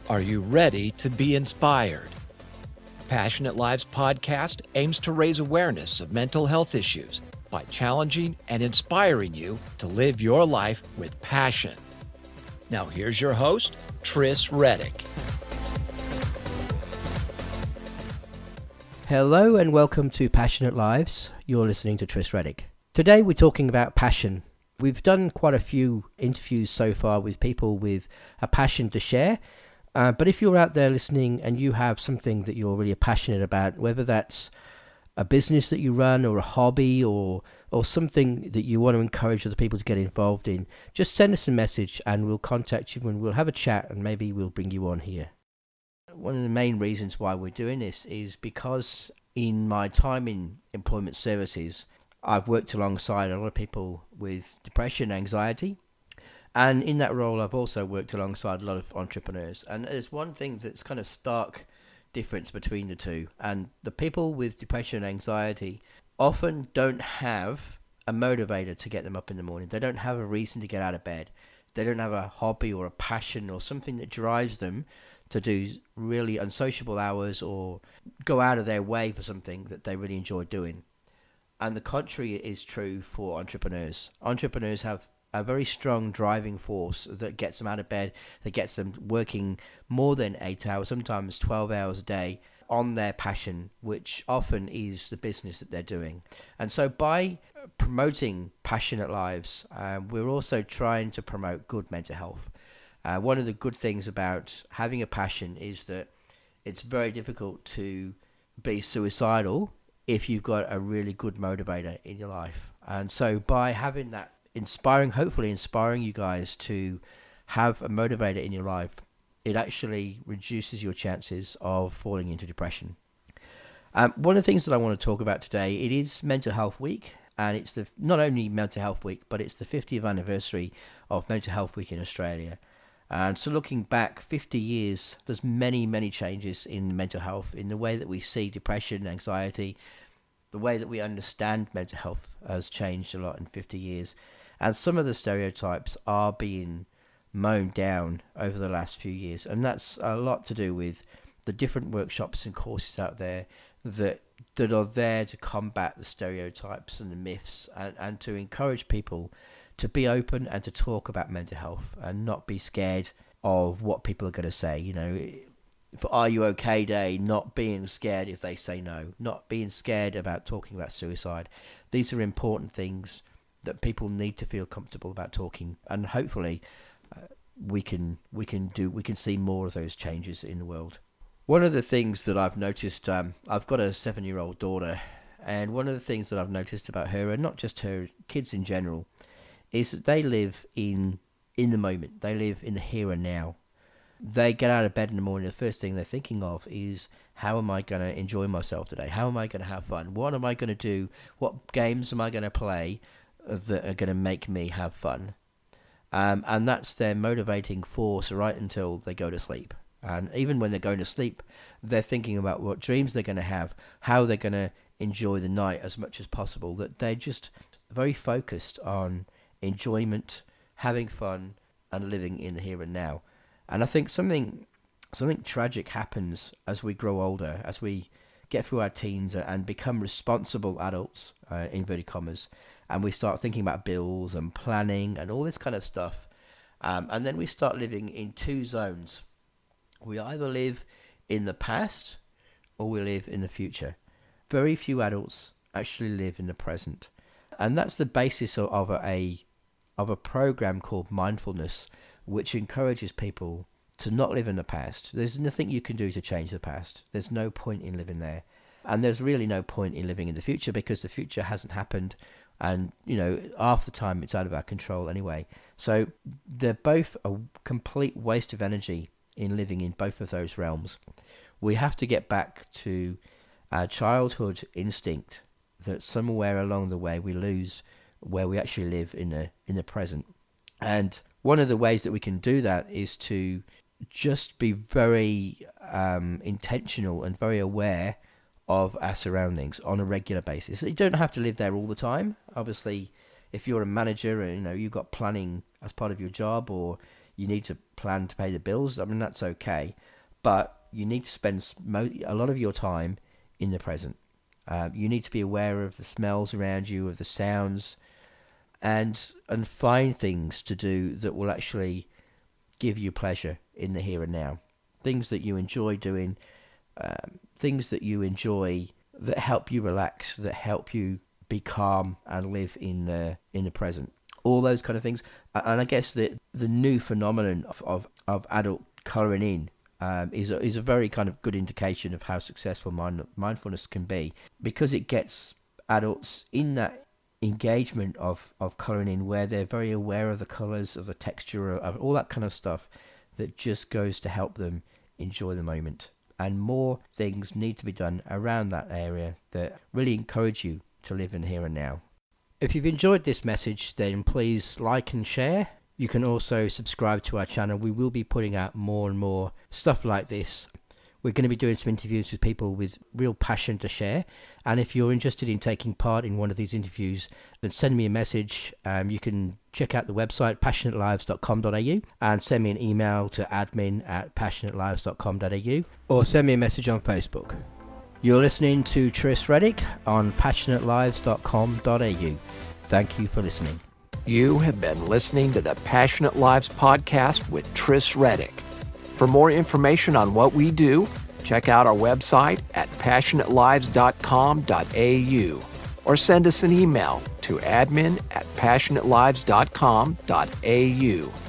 Are you ready to be inspired? Passionate Lives podcast aims to raise awareness of mental health issues by challenging and inspiring you to live your life with passion. Now here's your host, Tris Reddick. Hello and welcome to Passionate Lives. You're listening to Tris Reddick. Today we're talking about passion. We've done quite a few interviews so far with people with a passion to share. But if you're out there listening and you have something that you're really passionate about, whether that's a business that you run or a hobby or something that you want to encourage other people to get involved in, just send us a message and we'll contact you and we'll have a chat and maybe we'll bring you on here. One of the main reasons why we're doing this is because in my time in employment services, I've worked alongside a lot of people with depression, anxiety. And in that role, I've also worked alongside a lot of entrepreneurs. And there's one thing that's kind of stark difference between the two. And the people with depression and anxiety often don't have a motivator to get them up in the morning. They don't have a reason to get out of bed. They don't have a hobby or a passion or something that drives them to do really unsociable hours or go out of their way for something that they really enjoy doing. And the contrary is true for entrepreneurs. Entrepreneurs have a very strong driving force that gets them out of bed, that gets them working more than 8 hours, sometimes 12 hours a day on their passion, which often is the business that they're doing. And so by promoting passionate lives, we're also trying to promote good mental health. One of the good things about having a passion is that it's very difficult to be suicidal if you've got a really good motivator in your life. And so by having that hopefully inspiring you guys to have a motivator in your life, it actually reduces your chances of falling into depression. One of the things that I want to talk about today, it is Mental Health Week, and it's not only Mental Health Week, but it's the 50th anniversary of Mental Health Week in Australia. And so looking back 50 years, there's many changes in mental health, in the way that we see depression, anxiety. The way that we understand mental health has changed a lot in 50 years. And some of the stereotypes are being mown down over the last few years. And that's a lot to do with the different workshops and courses out there that are there to combat the stereotypes and the myths and to encourage people to be open and to talk about mental health and not be scared of what people are going to say. You know, for Are You OK Day, not being scared if they say no, not being scared about talking about suicide. These are important things that people need to feel comfortable about talking, and hopefully we can see more of those changes in the world. One of the things that I've noticed, I've got a 7-year-old daughter, and one of the things that I've noticed about her, and not just her, kids in general, is that they live in the moment. They live in the here and now. They get out of bed in the morning, the first thing they're thinking of is, how am I going to enjoy myself today? How am I going to have fun? What am I going to do? What games am I going to play that are going to make me have fun? And that's their motivating force right until they go to sleep. And even when they're going to sleep, they're thinking about what dreams they're going to have, how they're going to enjoy the night as much as possible, that they're just very focused on enjoyment, having fun, and living in the here and now. And I think something tragic happens as we grow older, as we get through our teens and become responsible adults, inverted commas, and we start thinking about bills and planning and all this kind of stuff. And then we start living in two zones. We either live in the past or we live in the future. Very few adults actually live in the present. And that's the basis of a program called Mindfulness, which encourages people to not live in the past. There's nothing you can do to change the past. There's no point in living there. And there's really no point in living in the future because the future hasn't happened. And, half the time it's out of our control anyway. So they're both a complete waste of energy in living in both of those realms. We have to get back to our childhood instinct that somewhere along the way we lose, where we actually live in the present. And one of the ways that we can do that is to just be very intentional and very aware of our surroundings on a regular basis. You don't have to live there all the time. Obviously, if you're a manager and you've got planning as part of your job, or you need to plan to pay the bills. I mean, that's okay. But you need to spend a lot of your time in the present. You need to be aware of the smells around you, of the sounds, and find things to do that will actually give you pleasure in the here and now. Things that you enjoy doing, things that you enjoy that help you relax, that help you be calm and live in the present. All those kind of things. And I guess the new phenomenon of adult colouring in is a very kind of good indication of how successful mindfulness can be, because it gets adults in that engagement of colouring in, where they're very aware of the colours, of the texture, of all that kind of stuff that just goes to help them enjoy the moment. And more things need to be done around that area that really encourage you to live in here and now. If you've enjoyed this message, then please like and share. You can also subscribe to our channel. We will be putting out more and more stuff like this. We're going to be doing some interviews with people with real passion to share. And if you're interested in taking part in one of these interviews, then send me a message. You can check out the website, passionatelives.com.au, and send me an email to admin@passionatelives.com.au, or send me a message on Facebook. You're listening to Tris Reddick on passionatelives.com.au. Thank you for listening. You have been listening to the Passionate Lives podcast with Tris Reddick. For more information on what we do, check out our website at passionatelives.com.au or send us an email to admin@passionatelives.com.au.